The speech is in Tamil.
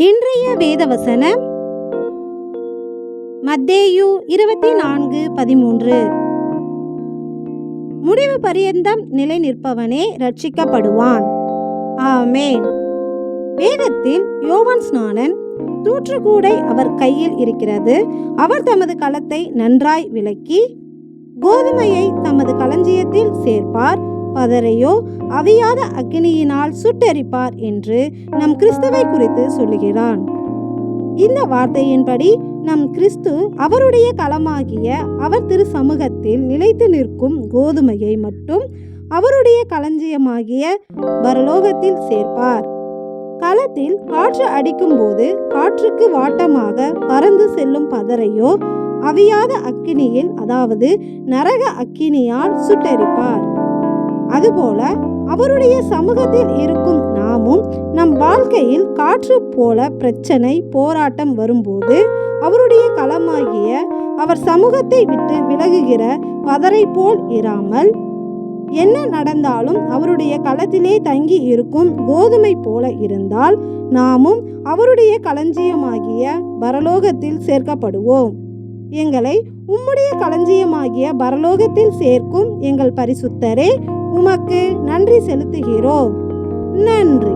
இன்றைய வேதவசனம் மத்தேயு 24:13. முடிவு பரியந்தம் நிலை நிற்பவனே ரட்சிக்கப்படுவான். ஆமேன். வேதத்தில் யோவான் ஸ்நானன் தூற்றுக்கூடை அவர் கையில் இருக்கிறது. அவர் தமது களத்தை நன்றாய் விளக்கி கோதுமையை தமது களஞ்சியத்தில் சேர்ப்பார், பதரையோ அவியாத அக்கினியினால் சுட்டெரிப்பார் என்று நம் கிறிஸ்துவை குறித்து சொல்லுகிறான். இந்த வார்த்தையின்படி நம் கிறிஸ்து அவருடைய களமாகிய அவர் திரு சமூகத்தில் நிலைத்து நிற்கும் கோதுமையை மட்டும் அவருடைய களஞ்சியமாகிய பரலோகத்தில் சேர்ப்பார். களத்தில் காற்று அடிக்கும் போது காற்றுக்கு வாட்டமாக பறந்து செல்லும் பதரையோ அவியாத அக்கினியில், அதாவது நரக அக்கினியால் சுட்டெரிப்பார். அதுபோல அவருடைய சமூகத்தில் இருக்கும் நாமும் நம் வாழ்க்கையில் காற்று போல பிரச்சனை போராட்டம் வரும்போது அவருடைய களமாகிய அவர் சமூகத்தை விட்டு விலகுகிற பதரை போல் இராமல், என்ன நடந்தாலும் அவருடைய களத்திலே தங்கி இருக்கும் கோதுமை போல இருந்தால் நாமும் அவருடைய களஞ்சியமாகிய பரலோகத்தில் சேர்க்கப்படுவோம். எங்களை உம்முடைய களஞ்சியமாகிய பரலோகத்தில் சேர்க்கும் எங்கள் பரிசுத்தரே, உமக்கு நன்றி செலுத்துகிறோம். நன்றி.